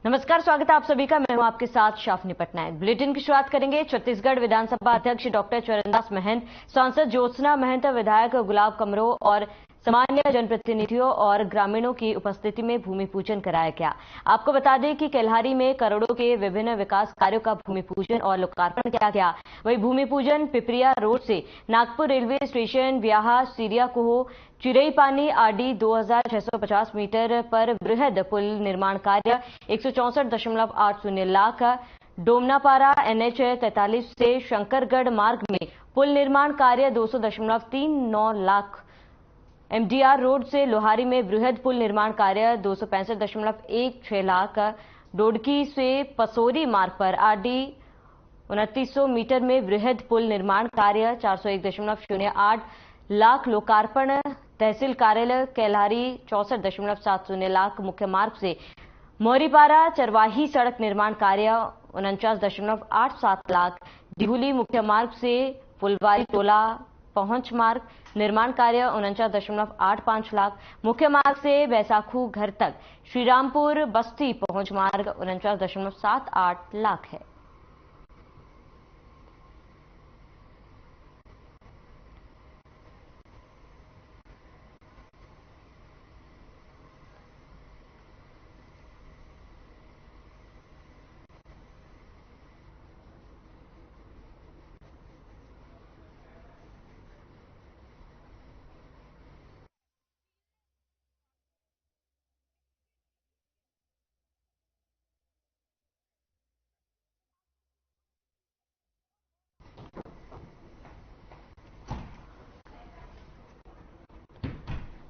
नमस्कार, स्वागत है आप सभी का। मैं हूं आपके साथ शाफनी पटनायक। बुलेटिन की शुरुआत करेंगे। छत्तीसगढ़ विधानसभा अध्यक्ष डॉक्टर चरणदास महंत, सांसद ज्योत्सना महंत, विधायक गुलाब कमरो और सामान्य जनप्रतिनिधियों और ग्रामीणों की उपस्थिति में भूमि पूजन कराया गया। आपको बता दें कि केल्हारी में करोड़ों के विभिन्न विकास कार्यों का भूमि पूजन और लोकार्पण किया गया। वहीं भूमि पूजन पिपरिया रोड से नागपुर रेलवे स्टेशन, व्याहा, सीरियाकोह, चिरईपानी आरडी 2650 मीटर पर बृहद पुल निर्माण कार्य 164.80 लाख, डोमनापारा NH 43 से शंकरगढ़ मार्ग में पुल निर्माण कार्य 200.39 लाख, MDR रोड से लोहारी में बृहद पुल निर्माण कार्य 265.16 लाख, डोडकी से पसोरी मार्ग पर आरडी 2900 मीटर में बृहद पुल निर्माण कार्य 401.08 लाख, लोकार्पण तहसील कार्यालय केल्हारी 64.70 लाख, मुख्य मार्ग से मोरीपारा चरवाही सड़क निर्माण कार्य 49.87 लाख, डिहुली मुख्य मार्ग से फुलवारी टोला पहुंच मार्ग निर्माण कार्य 49.85 लाख, मुख्य मार्ग से बैसाखू घर तक श्रीरामपुर बस्ती पहुंच मार्ग 49.78 लाख है।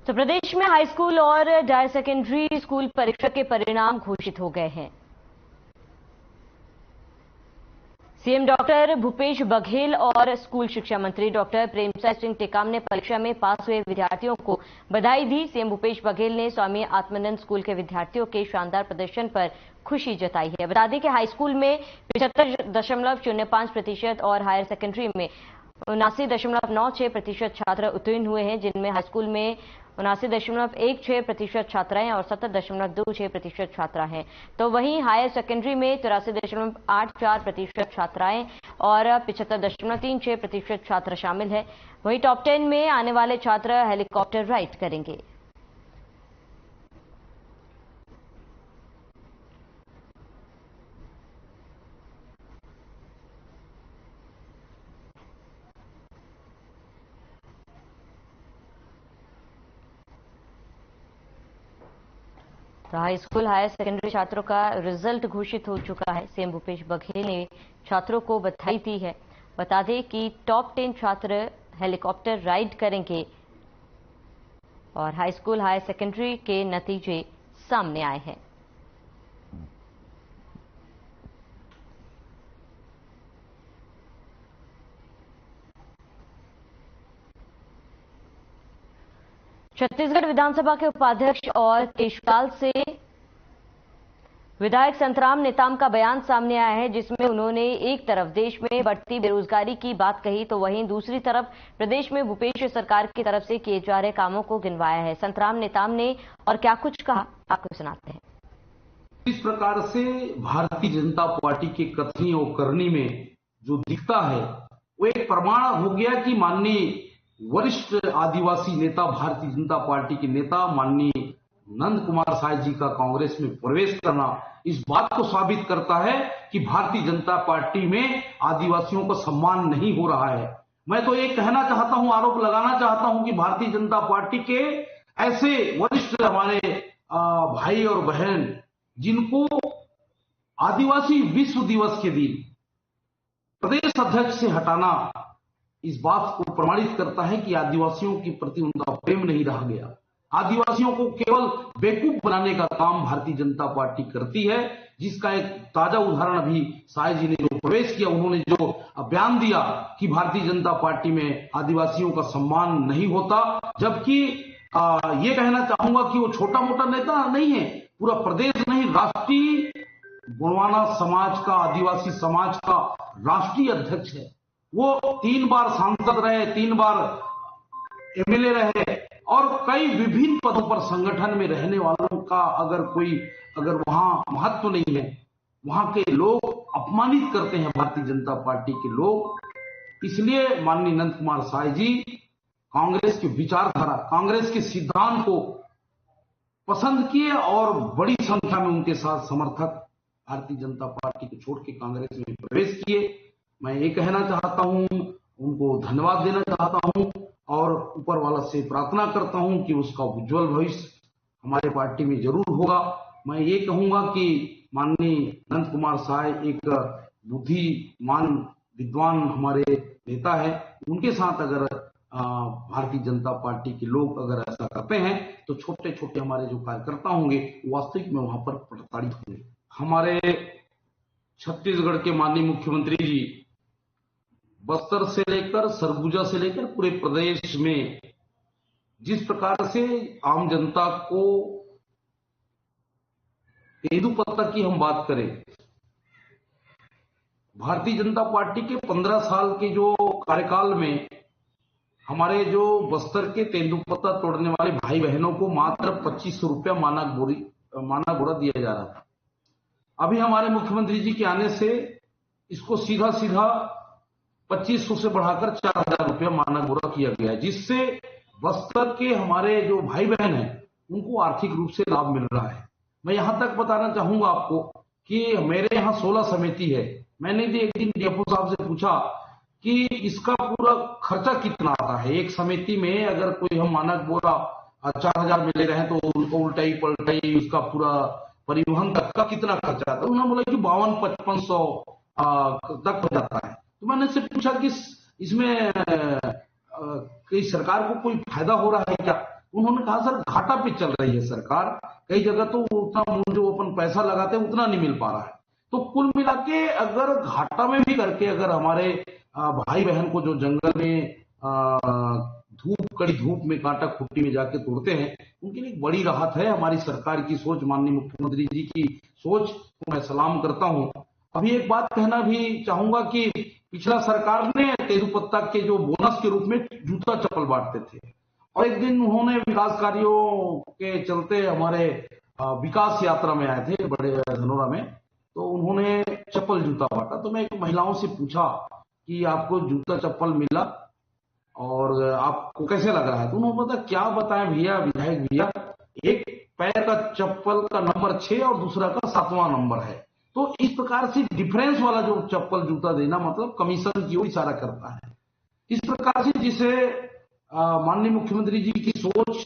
तो प्रदेश में हाई स्कूल और हायर सेकेंडरी स्कूल परीक्षा के परिणाम घोषित हो गए हैं। सीएम डॉक्टर भूपेश बघेल और स्कूल शिक्षा मंत्री डॉक्टर प्रेमसाय सिंह टेकाम ने परीक्षा में पास हुए विद्यार्थियों को बधाई दी। सीएम भूपेश बघेल ने स्वामी आत्मानंद स्कूल के विद्यार्थियों के शानदार प्रदर्शन पर खुशी जताई है। बता दें कि हाई स्कूल में 75.05% और हायर सेकेंडरी में 79.96% छात्र उत्तीर्ण हुए हैं, जिनमें हाई स्कूल में 79.16% छात्राएं और 70.26% छात्रा हैं। तो वहीं हायर सेकेंडरी में 83.84% छात्राएं और 75.36% छात्र शामिल है। वहीं टॉप 10 में आने वाले छात्र हेलीकॉप्टर राइड करेंगे। तो हाई स्कूल हायर सेकेंडरी छात्रों का रिजल्ट घोषित हो चुका है। सीएम भूपेश बघेल ने छात्रों को बधाई दी है। बता दें कि टॉप 10 छात्र हेलीकॉप्टर राइड करेंगे और हाई स्कूल हायर सेकेंडरी के नतीजे सामने आए हैं। छत्तीसगढ़ विधानसभा के उपाध्यक्ष और केशकाल से विधायक संतराम नेताम का बयान सामने आया है, जिसमें उन्होंने एक तरफ देश में बढ़ती बेरोजगारी की बात कही तो वहीं दूसरी तरफ प्रदेश में भूपेश सरकार की तरफ से किए जा रहे कामों को गिनवाया है। संतराम नेताम ने और क्या कुछ कहा, आपको सुनाते हैं। इस प्रकार से भारतीय जनता पार्टी के कथनी और करनी में जो दिखता है वो एक प्रमाण हो गया कि माननीय वरिष्ठ आदिवासी नेता, भारतीय जनता पार्टी के नेता माननीय नंद कुमार साय जी का कांग्रेस में प्रवेश करना इस बात को साबित करता है कि भारतीय जनता पार्टी में आदिवासियों को सम्मान नहीं हो रहा है। मैं तो ये कहना चाहता हूं, आरोप लगाना चाहता हूं कि भारतीय जनता पार्टी के ऐसे वरिष्ठ हमारे भाई और बहन जिनको आदिवासी विश्व दिवस के दिन प्रदेश अध्यक्ष से हटाना इस बात को प्रमाणित करता है कि आदिवासियों के प्रति उनका प्रेम नहीं रह गया। आदिवासियों को केवल बेवकूफ बनाने का काम भारतीय जनता पार्टी करती है, जिसका एक ताजा उदाहरण अभी साय जी ने जो प्रवेश किया, उन्होंने जो बयान दिया कि भारतीय जनता पार्टी में आदिवासियों का सम्मान नहीं होता, जबकि ये कहना चाहूंगा कि वो छोटा मोटा नेता नहीं है, पूरा प्रदेश नहीं, राष्ट्रीय गोंडवाना समाज का, आदिवासी समाज का राष्ट्रीय अध्यक्ष है। वो 3 बार सांसद रहे, 3 बार MLA रहे और कई विभिन्न पदों पर संगठन में रहने वालों का अगर कोई अगर वहां महत्व नहीं है, वहां के लोग अपमानित करते हैं भारतीय जनता पार्टी के लोग। इसलिए माननीय नंद कुमार साय जी कांग्रेस की विचारधारा, कांग्रेस के सिद्धांत को पसंद किए और बड़ी संख्या में उनके साथ समर्थक भारतीय जनता पार्टी को छोड़ के कांग्रेस में प्रवेश किए। मैं ये कहना चाहता हूं, उनको धन्यवाद देना चाहता हूं और ऊपर वाला से प्रार्थना करता हूं कि उसका उज्जवल भविष्य हमारे पार्टी में जरूर होगा। मैं ये कहूंगा कि माननीय नंद कुमार साय एक बुद्धिमान विद्वान हमारे नेता है। उनके साथ अगर भारतीय जनता पार्टी के लोग अगर ऐसा करते हैं तो छोटे छोटे हमारे जो कार्यकर्ता होंगे वास्तविक में वहां पर प्रताड़ित होंगे। हमारे छत्तीसगढ़ के माननीय मुख्यमंत्री जी बस्तर से लेकर सरगुजा से लेकर पूरे प्रदेश में जिस प्रकार से आम जनता को तेंदुपत्ता की हम बात करें, भारतीय जनता पार्टी के 15 साल के जो कार्यकाल में हमारे जो बस्तर के तेंदुपत्ता तोड़ने वाले भाई बहनों को मात्र 2500 रुपया माना बोरा दिया जा रहा था। अभी हमारे मुख्यमंत्री जी के आने से इसको सीधा 2500 से बढ़ाकर 4000 रुपया माना बोरा किया गया है, जिससे बस्तर के हमारे जो भाई बहन हैं उनको आर्थिक रूप से लाभ मिल रहा है। मैं यहां तक बताना चाहूंगा आपको कि मेरे यहाँ 16 समिति है। मैंने भी एक दिन डीएफओ साहब से पूछा कि इसका पूरा खर्चा कितना आता है। एक समिति में अगर कोई हम मानक बोरा 4000 में ले रहे हैं तो उनको उल्टाई पलटाई उसका पूरा परिवहन तक का कितना खर्चा आता है। उन्होंने बोला कि 52-5500 तक हो जाता है। तो मैंने उससे पूछा कि इसमें कई सरकार को कोई फायदा हो रहा है क्या? उन्होंने कहा सर घाटा पे चल रही है सरकार, कई जगह तो उतना जो अपन पैसा लगाते हैं उतना नहीं मिल पा रहा है। तो कुल मिला के अगर घाटा में भी करके अगर हमारे भाई बहन को जो जंगल में कड़ी धूप में कांटा खुट्टी में जाके तोड़ते हैं उनके लिए बड़ी राहत है। हमारी सरकार की सोच, माननीय मुख्यमंत्री जी की सोच को मैं सलाम करता हूं। अभी एक बात कहना भी चाहूंगा कि पिछला सरकार ने तेंदुपत्ता के जो बोनस के रूप में जूता चप्पल बांटते थे और एक दिन उन्होंने विकास कार्यों के चलते हमारे विकास यात्रा में आए थे बड़े धनोरा में, तो उन्होंने चप्पल जूता बांटा। तो मैं महिलाओं से पूछा कि आपको जूता चप्पल मिला और आपको कैसे लग रहा है? तो उन्होंने बताया क्या बताएं भैया, विधायक भैया, एक पैर का चप्पल का नंबर 6 और दूसरा का 7वां नंबर है। तो इस प्रकार से डिफरेंस वाला जो चप्पल जूता देना मतलब कमीशन की ओर इशारा करता है। इस प्रकार से जिसे माननीय मुख्यमंत्री जी की सोच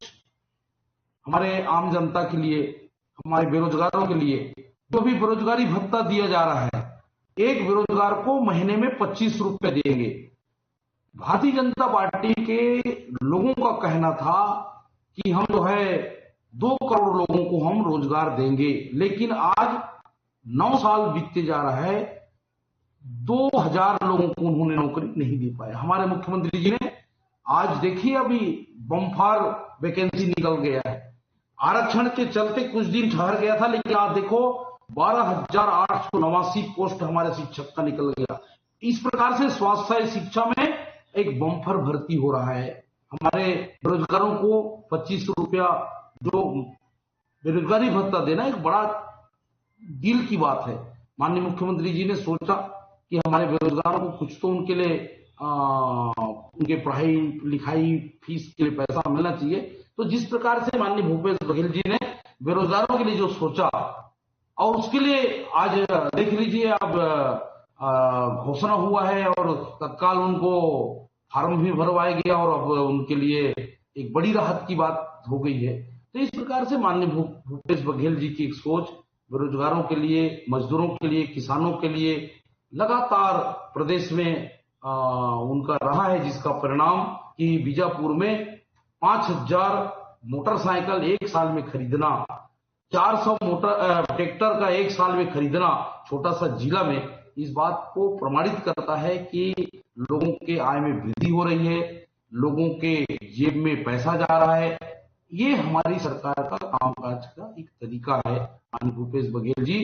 हमारे आम जनता के लिए, हमारे बेरोजगारों के लिए जो भी बेरोजगारी भत्ता दिया जा रहा है, एक बेरोजगार को महीने में 25 रुपए देंगे। भारतीय जनता पार्टी के लोगों का कहना था कि हम जो है 2 करोड़ लोगों को हम रोजगार देंगे, लेकिन आज 9 साल बीतते जा रहा है, 2000 लोगों को उन्होंने नौकरी नहीं दे पाया। हमारे मुख्यमंत्री जी ने आज देखिए अभी बम्फार वैकेंसी निकल गया है। आरक्षण के चलते कुछ दिन ठहर गया था, लेकिन आप देखो 12,889 पोस्ट हमारे शिक्षक का निकल गया। इस प्रकार से स्वास्थ्य शिक्षा में एक बम्फर भर्ती हो रहा है। हमारे बेरोजगारों को 25 रुपया जो बेरोजगारी भत्ता देना एक बड़ा दिल की बात है। माननीय मुख्यमंत्री जी ने सोचा कि हमारे बेरोजगारों को कुछ तो उनके लिए उनके पढ़ाई लिखाई फीस के लिए पैसा मिलना चाहिए। तो जिस प्रकार से माननीय भूपेश बघेल जी ने बेरोजगारों के लिए जो सोचा और उसके लिए आज देख लीजिए अब घोषणा हुआ है और तत्काल उनको फार्म भी भरवाया गया और अब उनके लिए एक बड़ी राहत की बात हो गई है। तो इस प्रकार से माननीय भूपेश बघेल जी की एक सोच बेरोजगारों के लिए, मजदूरों के लिए, किसानों के लिए लगातार प्रदेश में उनका रहा है, जिसका परिणाम कि बीजापुर में 5000 मोटरसाइकिल एक साल में खरीदना, 400 ट्रैक्टर का एक साल में खरीदना छोटा सा जिला में, इस बात को प्रमाणित करता है कि लोगों के आय में वृद्धि हो रही है, लोगों के जेब में पैसा जा रहा है। ये हमारी सरकार का कामकाज का एक तरीका है। माननीय भूपेश बघेल जी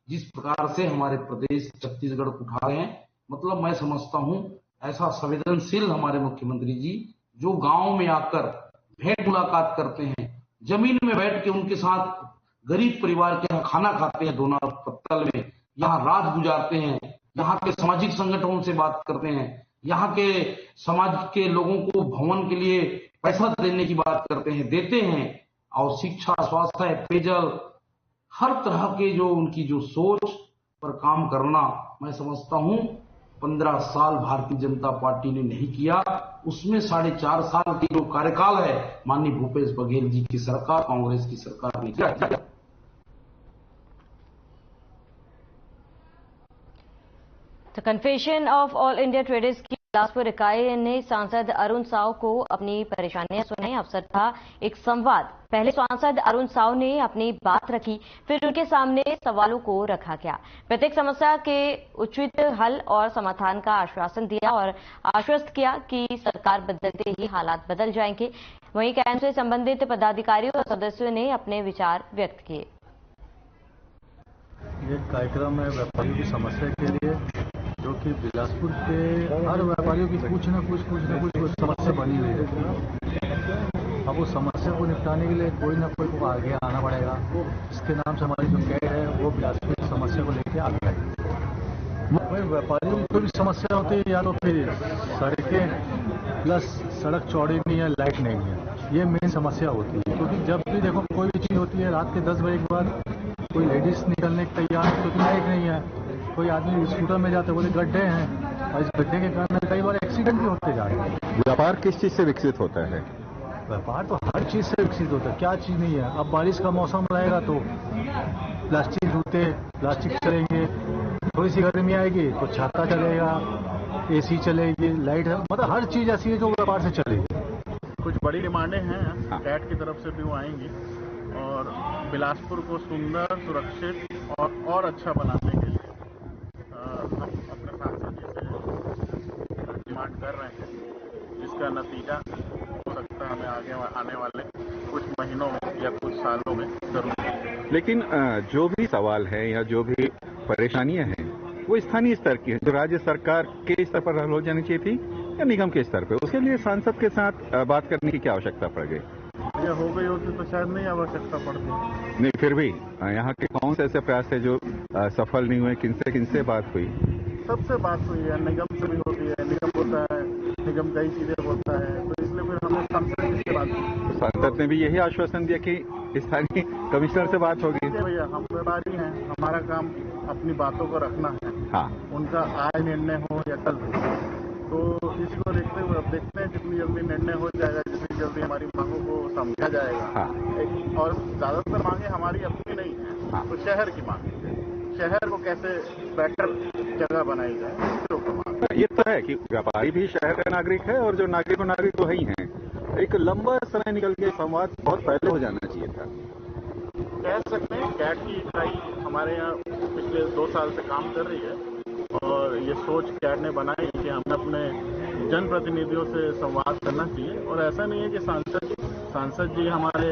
जिस प्रकार से हमारे प्रदेश छत्तीसगढ़ को उठा रहे हैं, मतलब मैं समझता हूं ऐसा संवेदनशील हमारे मुख्यमंत्री जी जो गांव में आकर भेंट मुलाकात करते हैं, जमीन में बैठ के उनके साथ गरीब परिवार के यहाँ खाना खाते हैं दोना पत्तल में, यहाँ रात गुजारते हैं, यहाँ के सामाजिक संगठनों से बात करते हैं, यहाँ के समाज के लोगों को भवन के लिए पैसा देने की बात करते हैं, देते हैं। और शिक्षा, स्वास्थ्य, पेयजल, हर तरह के जो उनकी जो सोच पर काम करना, मैं समझता हूं 15 साल भारतीय जनता पार्टी ने नहीं किया, उसमें 4.5 साल की जो कार्यकाल है माननीय भूपेश बघेल जी की सरकार, कांग्रेस की सरकार ने किया। तो confession of all India traders की बिलासपुर इकाई ने सांसद अरुण साव को अपनी परेशानियां सुनाई। अवसर था एक संवाद। पहले सांसद अरुण साव ने अपनी बात रखी, फिर उनके सामने सवालों को रखा गया। प्रत्येक समस्या के उचित हल और समाधान का आश्वासन दिया और आश्वस्त किया कि सरकार बदलते ही हालात बदल जाएंगे। वहीं कैंप से संबंधित पदाधिकारियों और सदस्यों ने अपने विचार व्यक्त किए। ये कार्यक्रम है व्यापारियों की समस्या के लिए, जो कि बिलासपुर के हर व्यापारियों की कुछ न कुछ समस्या बनी हुई है। अब वो समस्या को निपटाने के लिए कोई ना कोई को आगे आना पड़ेगा। इसके नाम से हमारी जो कैड है वो बिलासपुर की समस्या को लेकर आगे आई। व्यापारियों की कोई भी समस्या होती है, या तो फिर सड़कें प्लस सड़क चौड़ी नहीं है, लाइट नहीं है, ये मेन समस्या होती है। क्योंकि जब भी देखो कोई भी चीज़ होती है, रात के 10 बजे के बाद कोई लेडीज निकलने के तैयार है क्योंकि लाइट नहीं है, कोई आदमी स्कूटर में जाते बोले गड्ढे हैं, और इस गड्ढे के कारण कई बार एक्सीडेंट भी होते जा रहे हैं। व्यापार किस चीज से विकसित होता है? व्यापार तो हर चीज से विकसित होता है, क्या चीज नहीं है। अब बारिश का मौसम रहेगा तो प्लास्टिक जूते, प्लास्टिक चलेंगे, थोड़ी सी गर्मी आएगी तो छाता चलेगा, एसी चलेगी, लाइट, मतलब हर चीज ऐसी है जो व्यापार से चलेगी। कुछ बड़ी डिमांडें हैं कैट की तरफ से भी वो आएंगी, और बिलासपुर को सुंदर, सुरक्षित और अच्छा बनाने के लिए हम अपने सांसद जी से डिमांड कर रहे हैं, जिसका नतीजा हो सकता है हमें आने वाले कुछ महीनों में या कुछ सालों में जरूर। लेकिन जो भी सवाल है या जो भी परेशानियां हैं वो स्थानीय स्तर की है, जो राज्य सरकार के स्तर पर हल हो जानी चाहिए थी या निगम के स्तर पर। उसके लिए सांसद के साथ बात करने की क्या आवश्यकता पड़ गई? या हो गई होती तो शायद नहीं आवश्यकता पड़ती। नहीं, फिर भी यहाँ के कौन से ऐसे प्रयास है जो सफल नहीं हुए? किनसे बात हुई? सबसे बात हुई है, निगम से भी होती है, निगम होता है, निगम कई चीजें बोलता है, तो इसलिए फिर हमें सांसद से बात हुई। सांसद ने भी यही आश्वासन दिया कि स्थानीय कमिश्नर से बात होगी। भैया हम व्यापारी हैं, हमारा काम अपनी बातों को रखना है। हाँ, उनका आज निर्णय हो या कल हो, तो इसको देखते हुए अब देखते हैं जितनी जल्दी निर्णय हो जाएगा, जितनी जल्दी हमारी मांगों को समझा जाएगा। हाँ। और ज्यादातर मांगे हमारी अपनी नहीं है। हाँ। तो शहर की मांग है, शहर को कैसे बेटर जगह बनाई जाए, इसके ऊपर मांग। ये तो है कि व्यापारी भी शहर का नागरिक है और जो नागरिक तो है ही है। एक लंबा समय निकल के संवाद बहुत पहले हो जाना चाहिए था। कह सकते हैं कैट की इकाई हमारे यहाँ पिछले 2 साल से काम कर रही है, और ये सोच कैट ने बनाई कि हमें अपने जनप्रतिनिधियों से संवाद करना चाहिए। और ऐसा नहीं है कि सांसद जी हमारे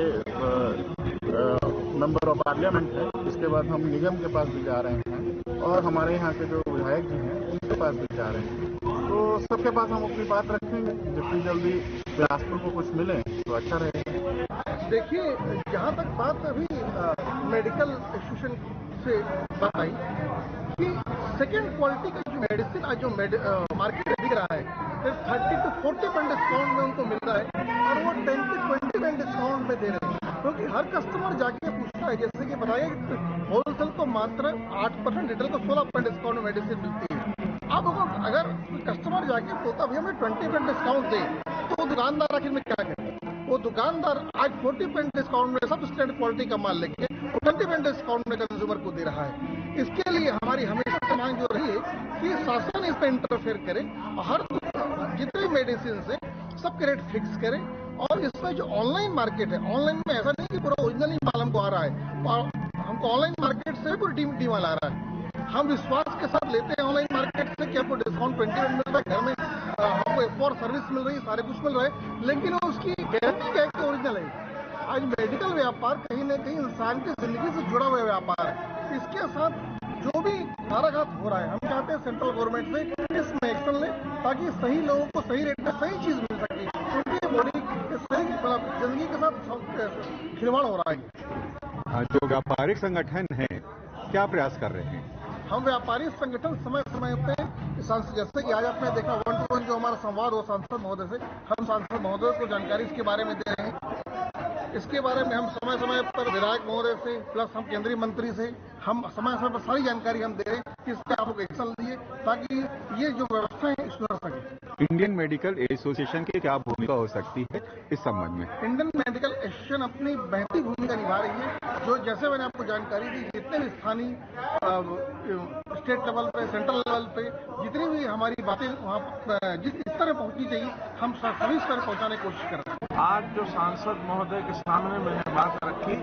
मेंबर ऑफ पार्लियामेंट है, इसके बाद हम निगम के पास भी जा रहे हैं और हमारे यहाँ के जो विधायक जी हैं उनके पास भी जा रहे हैं। तो सबके पास हम अपनी बात रखेंगे, जितनी जल्दी बिलासपुर को कुछ मिले तो अच्छा रहेगा। देखिए, जहाँ तक बात अभी मेडिकल एसोसिएशन से बात आई कि सेकेंड क्वालिटी का जो मेडिसिन आज जो मार्केट में बिक रहा है, 30 to 40% डिस्काउंट में उनको मिल रहा है, और वो 10 से 20% डिस्काउंट में दे रहे हैं। क्योंकि हर कस्टमर जाके पूछता है, जैसे कि बताया होलसेल तो मात्र 8%, रिटेल को 16% डिस्काउंट में मेडिसिन मिलती है। अब अगर कस्टमर जाके बोलता भैया हमें 20% डिस्काउंट दे, तो वो दुकानदार आखिर में क्या करे? वो दुकानदार आज 40% डिस्काउंट में सब स्टैंडर्ड क्वालिटी का माल लेके 20% डिस्काउंट में कंज्यूमर को दे रहा है। इसके लिए हमारी हमेशा से मांग जो रही है कि शासन इसमें इंटरफेयर करे, हर जितने मेडिसिन से सबके रेट फिक्स करे। और इसमें जो ऑनलाइन मार्केट है, ऑनलाइन में ऐसा नहीं कि पूरा ओरिजिनल ही माल हमको आ रहा है, और हमको ऑनलाइन मार्केट से पूरी टीम माल आ रहा है। हम विश्वास के साथ लेते हैं ऑनलाइन मार्केट से कि आपको डिस्काउंट 20% मिल रहा है, घर में हमको F4 सर्विस मिल रही है, सारे कुछ मिल रहा है, लेकिन उसकी गारंटी क्या है कि ओरिजिनल है। आज मेडिकल व्यापार कहीं न कहीं इंसान की जिंदगी से जुड़ा हुआ व्यापार है। इसके साथ जो भी नाराघात हो रहा है, हम चाहते हैं सेंट्रल गवर्नमेंट से इसमें एक्शन ले, ताकि सही लोगों को सही रेट में सही चीज मिल सके, क्योंकि बॉडी के सही जिंदगी के साथ खिलवाड़ हो रहा है। जो व्यापारिक संगठन है क्या प्रयास कर रहे हैं? हम व्यापारी संगठन समय समय पे जैसे कि आज आपने देखा 1-to-1 जो हमारा संवाद हो सांसद महोदय से, हम सांसद महोदय को जानकारी इसके बारे में दे रहे हैं। इसके बारे में हम समय समय पर विधायक महोदय से प्लस हम केंद्रीय मंत्री से हम समय समय पर सारी जानकारी हम दे रहे हैं कि इस पर आप लोग एक्शन लीजिए ताकि ये जो व्यवस्था है सुधर सके। इंडियन मेडिकल एसोसिएशन की क्या भूमिका हो सकती है इस संबंध में? इंडियन मेडिकल एसोसिएशन अपनी बेहतरीन भूमिका निभा रही है। जो जैसे मैंने आपको जानकारी दी, जितने भी स्थानीय स्टेट लेवल पे, सेंट्रल लेवल पे जितनी भी हमारी बातें वहाँ जिस स्तर पर पहुंचनी चाहिए, हम सभी स्तर पर पहुंचाने की कोशिश कर रहे हैं। आज जो सांसद महोदय के सामने मैंने बात रखी,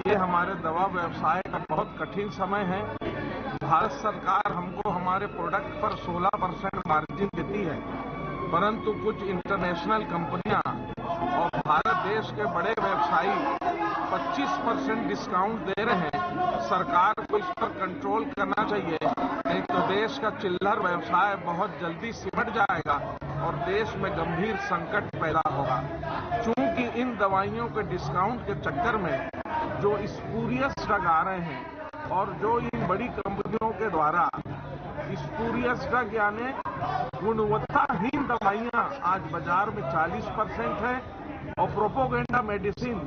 ये हमारे दवा व्यवसाय का बहुत कठिन समय है। भारत सरकार हमको हमारे प्रोडक्ट पर 16% मार्जिन देती है, परंतु कुछ इंटरनेशनल कंपनियां और भारत देश के बड़े व्यवसायी 25% डिस्काउंट दे रहे हैं। सरकार को इस पर कंट्रोल करना चाहिए, नहीं तो देश का चिल्लर व्यवसाय बहुत जल्दी सिमट जाएगा और देश में गंभीर संकट पैदा होगा। चूंकि इन दवाइयों के डिस्काउंट के चक्कर में जो स्पूरियस ड्रग आ रहे हैं और जो इन बड़ी कंपनियों के द्वारा स्पूरियस ड्रग यानी गुणवत्ताहीन दवाइयां आज बाजार में 40% है और प्रोपोगेंडा मेडिसिन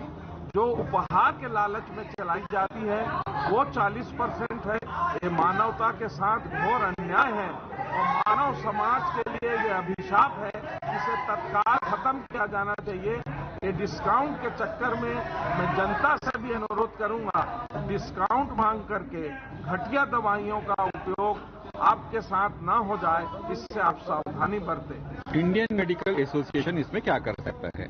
जो उपहार के लालच में चलाई जाती है वो 40% है। ये मानवता के साथ घोर अन्याय है और मानव समाज के लिए ये अभिशाप है। इसे तत्काल खत्म किया जाना चाहिए। ये डिस्काउंट के चक्कर में मैं जनता से भी अनुरोध करूंगा, डिस्काउंट मांग करके घटिया दवाइयों का उपयोग आपके साथ ना हो जाए, इससे आप सावधानी बरतें। इंडियन मेडिकल एसोसिएशन इसमें क्या कर सकता है?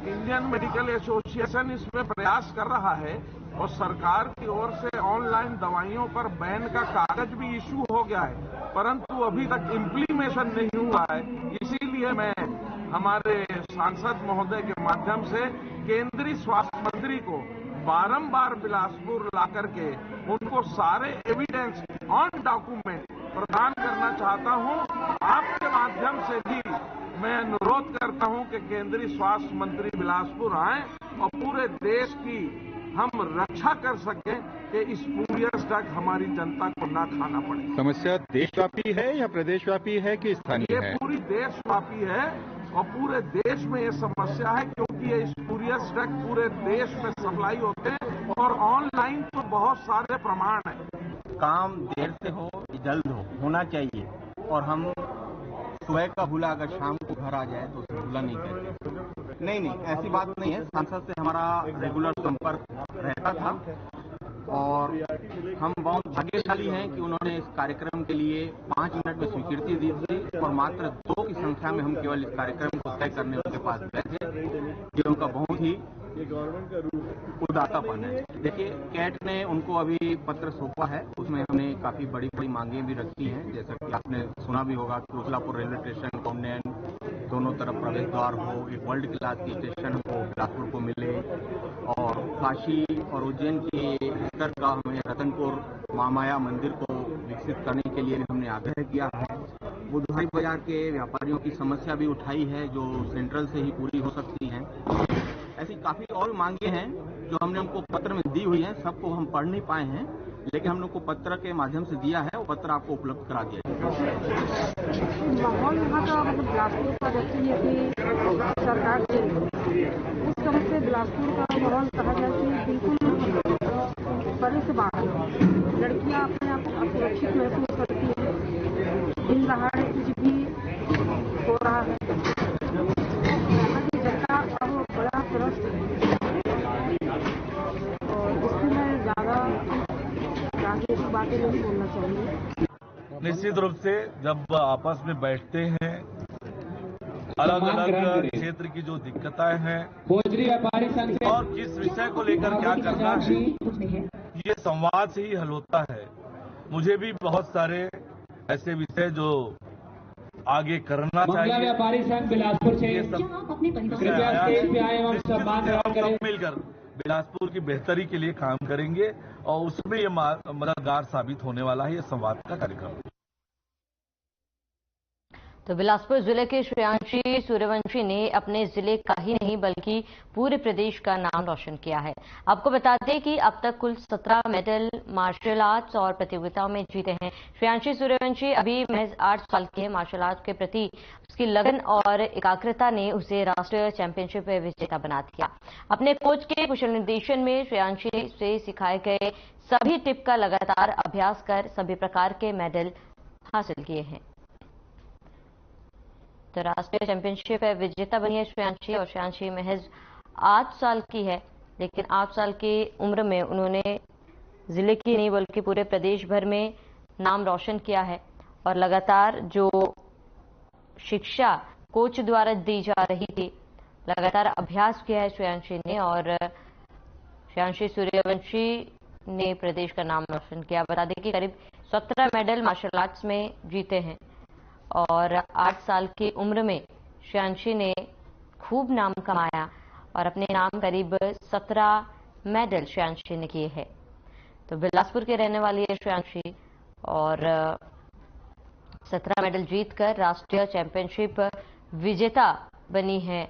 इंडियन मेडिकल एसोसिएशन इसमें प्रयास कर रहा है और सरकार की ओर से ऑनलाइन दवाइयों पर बैन का कागज भी इशू हो गया है, परंतु अभी तक इम्प्लीमेशन नहीं हुआ है। इसीलिए मैं हमारे सांसद महोदय के माध्यम से केंद्रीय स्वास्थ्य मंत्री को बारंबार बिलासपुर ला करके उनको सारे एविडेंस ऑन डॉक्यूमेंट प्रदान करना चाहता हूं। आपके माध्यम से भी मैं अनुरोध करता हूं कि केंद्रीय स्वास्थ्य मंत्री बिलासपुर आएं और पूरे देश की हम रक्षा कर सकें कि स्पूरियस ड्रग हमारी जनता को ना खाना पड़े। समस्या देशव्यापी है या प्रदेशव्यापी है कि स्थानीय है? ये पूरी देशव्यापी है और पूरे देश में ये समस्या है, क्योंकि ये स्पूरियस ड्रग पूरे देश में सप्लाई होते हैं और ऑनलाइन तो बहुत सारे प्रमाण हैं। काम देर से हो जल्द होना चाहिए और हम सुबह का भूला अगर शाम को घर आ जाए तो उसे भूला नहीं कहते। नहीं, ऐसी बात नहीं है। सांसद से हमारा रेगुलर संपर्क रहता था और हम बहुत भाग्यशाली हैं कि उन्होंने इस कार्यक्रम के लिए 5 मिनट में स्वीकृति दी थी और मात्र 2 की संख्या में हम केवल इस कार्यक्रम को तय करने उनके पास गए थे। ये उनका बहुत ही उदात्तापन है। देखिए, कैट ने उनको अभी पत्र सौंपा है, उसमें हमने काफी बड़ी बड़ी मांगें भी रखी हैं। जैसा कि आपने सुना भी होगा, कोसलापुर रेलवे स्टेशन कॉन्वेंट दोनों तरफ प्रवेश द्वार हो, एक वर्ल्ड क्लास की स्टेशन हो बिलासपुर को मिले और काशी और उज्जैन के स्तर का हमें रतनपुर महामाया मंदिर को विकसित करने के लिए हमने आग्रह किया है। बुधवारी बाजार के व्यापारियों की समस्या भी उठाई है जो सेंट्रल से ही पूरी हो सकती है। ऐसी काफी और मांगे हैं जो हमने उनको पत्र में दी हुई हैं। सबको हम पढ़ नहीं पाए हैं, लेकिन हम लोग को पत्र के माध्यम से दिया है। वो पत्र आपको उपलब्ध करा दिया जाएगा। माहौल यहाँ का मतलब बिलासपुर का देखते हैं कि सरकार चेंज उस समय से बिलासपुर का माहौल कहा जाए कि बिल्कुल परे से बाहर लड़कियाँ अपने आप को असुरक्षित महसूस करती हैं। दिन दहाड़े कुछ भी हो रहा है। यहाँ की जनता अब बड़ा त्रस्त है और इससे मैं ज़्यादा राजनीतिक बातें नहीं बोलना चाहूँगी। निश्चित रूप से जब आपस में बैठते हैं, अलग अलग क्षेत्र की जो दिक्कतें हैं और किस विषय को लेकर क्या करना है, ये संवाद से ही हल होता है। मुझे भी बहुत सारे ऐसे विषय जो आगे करना चाहिए, व्यापारी संघ बिलासपुर से ये सब मिलकर बिलासपुर की बेहतरी के लिए काम करेंगे और उसमें ये मददगार साबित होने वाला है ये संवाद का कार्यक्रम। तो बिलासपुर जिले के श्रेयांशी सूर्यवंशी ने अपने जिले का ही नहीं बल्कि पूरे प्रदेश का नाम रोशन किया है। आपको बता दें कि अब तक कुल 17 मेडल मार्शल आर्ट्स और प्रतियोगिताओं में जीते हैं। श्रेयांशी सूर्यवंशी अभी महज 8 साल के हैं। मार्शल आर्ट के प्रति उसकी लगन और एकाग्रता ने उसे राष्ट्रीय चैंपियनशिप में विजेता बना दिया। अपने कोच के कुशल निर्देशन में श्रेयांशी से सिखाए गए सभी टिप का लगातार अभ्यास कर सभी प्रकार के मेडल हासिल किए हैं। तो राष्ट्रीय चैंपियनशिप विजेता बनी है श्रेयांशी, और श्रेयांशी महज 8 साल की है, लेकिन 8 साल की उम्र में उन्होंने जिले की नहीं बल्कि पूरे प्रदेश भर में नाम रोशन किया है। और लगातार जो शिक्षा कोच द्वारा दी जा रही थी, लगातार अभ्यास किया है श्रेयांशी ने, और श्रेयांशी सूर्यवंशी ने प्रदेश का नाम रोशन किया। बता दें कि करीब 17 मेडल मार्शल आर्ट्स में जीते हैं और 8 साल की उम्र में श्रेयांशी ने खूब नाम कमाया और अपने नाम करीब 17 मेडल श्रेयांशी ने किए हैं। तो बिलासपुर के रहने वाली है श्रेयांशी और 17 मेडल जीतकर राष्ट्रीय चैंपियनशिप विजेता बनी है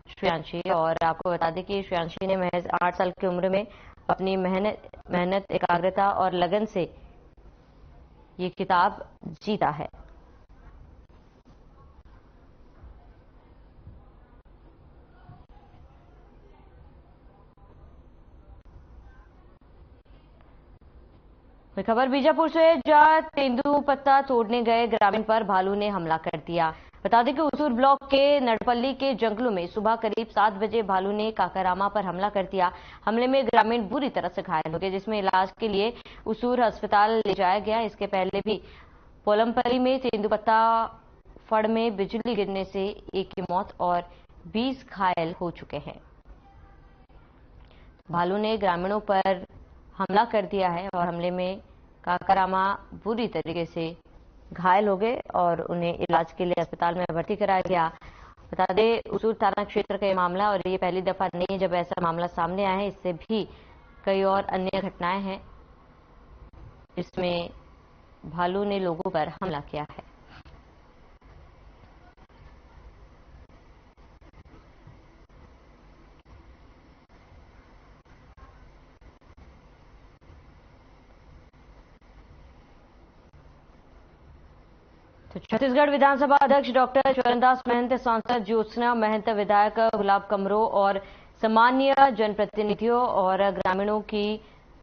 श्रेयांशी। और आपको बता दें कि श्रेयांशी ने महज 8 साल की उम्र में अपनी मेहनत एकाग्रता और लगन से ये खिताब जीता है। खबर बीजापुर से, जहां तेंदुपत्ता तोड़ने गए ग्रामीण पर भालू ने हमला कर दिया। बता दें कि उसूर ब्लॉक के नड़पल्ली के जंगलों में सुबह करीब 7 बजे भालू ने काकारामा पर हमला कर दिया। हमले में ग्रामीण बुरी तरह से घायल हो गए, जिसमें इलाज के लिए उसूर अस्पताल ले जाया गया। इसके पहले भी पोलमपल्ली में तेंदुपत्ता फड़ में बिजली गिरने से एक की मौत और 20 घायल हो चुके हैं। भालू ने ग्रामीणों पर हमला कर दिया है और हमले में काकारामा बुरी तरीके से घायल हो गए और उन्हें इलाज के लिए अस्पताल में भर्ती कराया गया। बता दें उसूर थाना क्षेत्र का ये मामला, और ये पहली दफा नहीं है जब ऐसा मामला सामने आया है। इससे भी कई और अन्य घटनाएं हैं जिसमें भालू ने लोगों पर हमला किया है। तो छत्तीसगढ़ विधानसभा अध्यक्ष डॉक्टर चरणदास महंत, सांसद ज्योत्सना महंत, विधायक गुलाब कमरो और सामान्य जनप्रतिनिधियों और ग्रामीणों की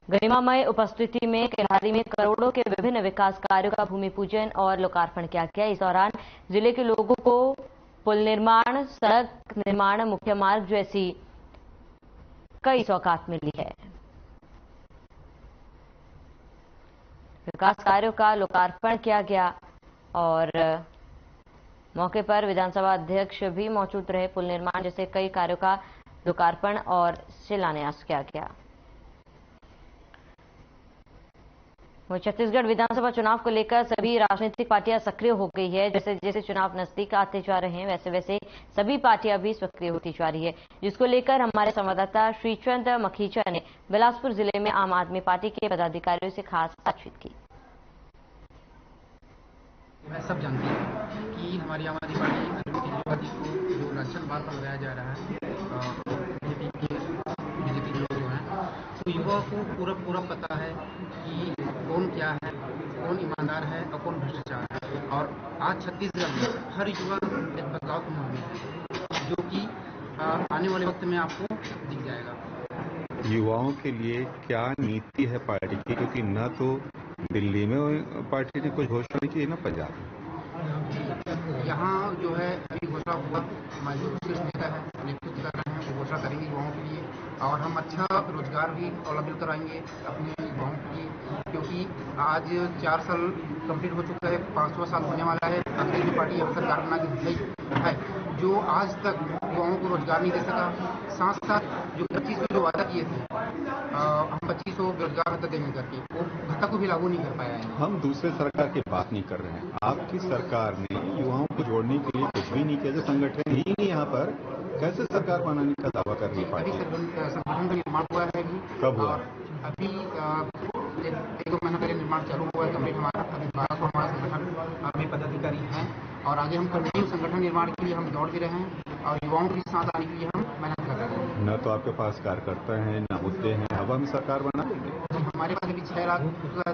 गरिमामय उपस्थिति में केल्हारी में करोड़ों के विभिन्न विकास कार्यों का भूमि पूजन और लोकार्पण किया गया। इस दौरान जिले के लोगों को पुल निर्माण, सड़क निर्माण, मुख्य मार्ग जैसी कई सौगात मिली है। विकास कार्यों का लोकार्पण किया गया और मौके पर विधानसभा अध्यक्ष भी मौजूद रहे। पुल निर्माण जैसे कई कार्यों का लोकार्पण और शिलान्यास किया गया। छत्तीसगढ़ विधानसभा चुनाव को लेकर सभी राजनीतिक पार्टियां सक्रिय हो गई है। जैसे जैसे चुनाव नजदीक आते जा रहे हैं वैसे वैसे सभी पार्टियां भी सक्रिय होती जा रही है, जिसको लेकर हमारे संवाददाता श्रीचंद मखीजा ने बिलासपुर जिले में आम आदमी पार्टी के पदाधिकारियों से खास बातचीत की। मैं सब जानती हूँ कि हमारी आम आदमी पार्टी अरविंद केजरीवाल जी को जो राशन बार पर लगाया जा रहा है बीजेपी के लोग जो हैं, तो युवा को पूरा पता है कि कौन क्या है, कौन ईमानदार है और कौन भ्रष्टाचार है। और आज छत्तीसगढ़ में हर युवा एक बदलाव के मोड़ में है, जो कि आने वाले वक्त में आपको दिख जाएगा। युवाओं के लिए क्या नीति है पार्टी की, क्योंकि न तो दिल्ली में पार्टी ने कुछ घोषणा की है ना पंजाब में। यहाँ जो है अभी घोषणा हुआ, हमारे शीर्ष नेता है नेतृत्व कर रहे हैं, वो घोषणा करेंगे युवाओं के लिए, और हम अच्छा रोजगार भी उपलब्ध कराएंगे अपने युवाओं के लिए, क्योंकि आज 4 साल कंप्लीट हो चुका है, 5वां साल होने वाला है। अगली जो पार्टी यहाँ सरकार बना के है, जो आज तक युवाओं को रोजगार नहीं दे सका, साथ साथ जो 2500 जो वादा किए थे, हम 2500 बेरोजगार भत्ता देने करके वो भत्ता को भी लागू नहीं कर पाया है। हम दूसरे सरकार की बात नहीं कर रहे हैं। आपकी सरकार ने युवाओं को जोड़ने के लिए कुछ भी नहीं किया। जो संगठन ही नहीं यहाँ पर, कैसे सरकार बनाने का दावा कर रही है पार्टी? संगठन का निर्माण हुआ है अभी। कब हुआ? अभी 1-2 महीना पहले निर्माण चालू हुआ है कंप्लीट हमारा। अभी 1200 हमारा संगठन अभी पदाधिकारी हैं और आगे हम कंटिन्यू संगठन निर्माण के लिए हम दौड़ भी रहे हैं और युवाओं के साथ आने के लिए हम मेहनत कर रहे हैं। न तो आपके पास कार्यकर्ता हैं, न मुद्दे हैं, हवा में सरकार बना देंगे? हमारे पास अभी 6 लाख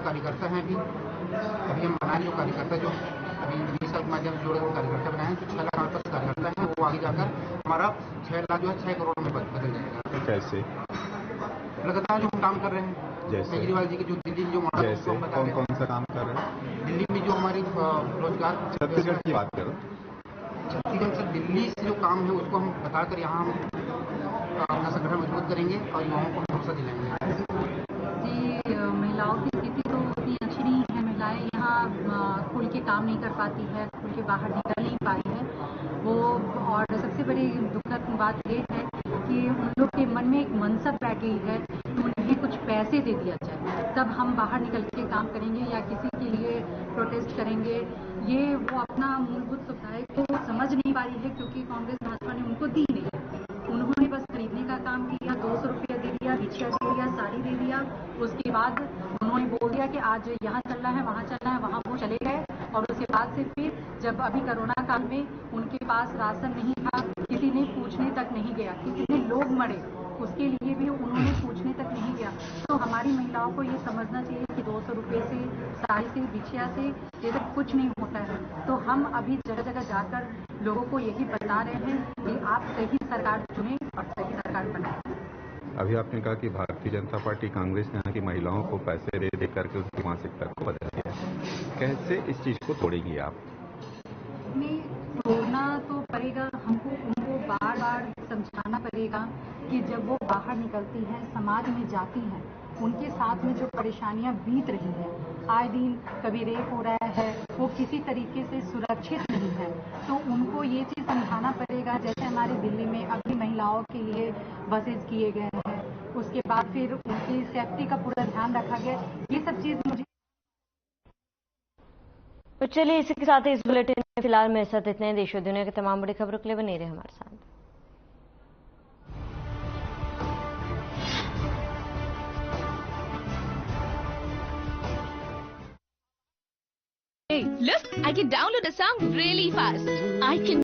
कार्यकर्ता हैं। अभी हम बनाए जो कार्यकर्ता जो अभी 20 साल के माध्यम से जोड़े हुए कार्यकर्ता बनाए हैं, तो 6 लाख हमारे पास कार्यकर्ता हैं। वो आगे जाकर हमारा 6 लाख जो है 6 करोड़ में बदल जाएगा। कैसे? लगातार जो हम काम कर रहे हैं, जैसे केजरीवाल जी के जो दिल्ली में जो मॉडल जैसे कौन सा काम कर रहे हैं? दिल्ली में जो हमारी रोजगार, छत्तीसगढ़ की बात करो। छत्तीसगढ़ से दिल्ली से जो काम है उसको हम बताकर यहाँ हम अपना संगठन मजबूत करेंगे और युवाओं को भरोसा दिलाएंगे। जी, महिलाओं की स्थिति तो उतनी अच्छी नहीं है। महिलाएं यहाँ खुल के काम नहीं कर पाती है, खुल के बाहर निकल नहीं पाई है वो। और सबसे बड़ी दुखद बात ये है कि उन लोग के मन में एक मनसा बैठ गई है कि उन्हें कुछ पैसे दे दिया जाए तब हम बाहर निकल के काम करेंगे या किसी के लिए प्रोटेस्ट करेंगे। ये वो अपना मूलभूत सुविधाएं को समझ नहीं पा रही है क्योंकि कांग्रेस भाजपा ने उनको दी नहीं। उन्होंने बस खरीदने का काम किया, 200 रुपया दे दिया, रिक्शा दे दिया, साड़ी दे दिया। उसके बाद उन्होंने बोल दिया कि आज यहाँ चलना है, वहाँ चलना है, वहाँ वो चले गए। और उसके बाद से फिर जब अभी कोरोना काल में उनके पास राशन नहीं था, किसी ने पूछने तक नहीं गया, कितने लोग मरे उसके लिए भी उन्होंने पूछने तक नहीं गया। तो हमारी महिलाओं को ये समझना चाहिए कि 200 रुपये से, साड़ी से, भिक्षिया से ये सब कुछ नहीं होता है। तो हम अभी जगह जगह जाकर लोगों को यही बता रहे हैं कि आप सही सरकार चुनें और सही सरकार बनाएं। अभी आपने कहा कि भारतीय जनता पार्टी कांग्रेस ने यहाँ की महिलाओं को पैसे दे दे करके उसकी मानसिकता को बदल दिया। कैसे इस चीज को तोड़ेंगी आप? नहीं, तोड़ना तो पड़ेगा हमको, उनको बार बार समझाना पड़ेगा कि जब वो बाहर निकलती हैं, समाज में जाती हैं, उनके साथ में जो परेशानियां बीत रही हैं, आए दिन कभी रेप हो रहा है, वो किसी तरीके से सुरक्षित नहीं है। तो उनको ये चीज़ समझाना पड़ेगा। जैसे हमारे दिल्ली में अभी महिलाओं के लिए बसेस किए गए हैं, उसके बाद फिर उनकी सेफ्टी का पूरा ध्यान रखा गया। ये सब चीज़ मुझे तो चलिए इसी के साथ ही इस बुलेटिन में फिलहाल मेरे साथ इतने। देश और दुनिया की तमाम बड़ी खबरों के लिए बने रहे हमारे साथ। Hey, look, I can download a song really fast. I can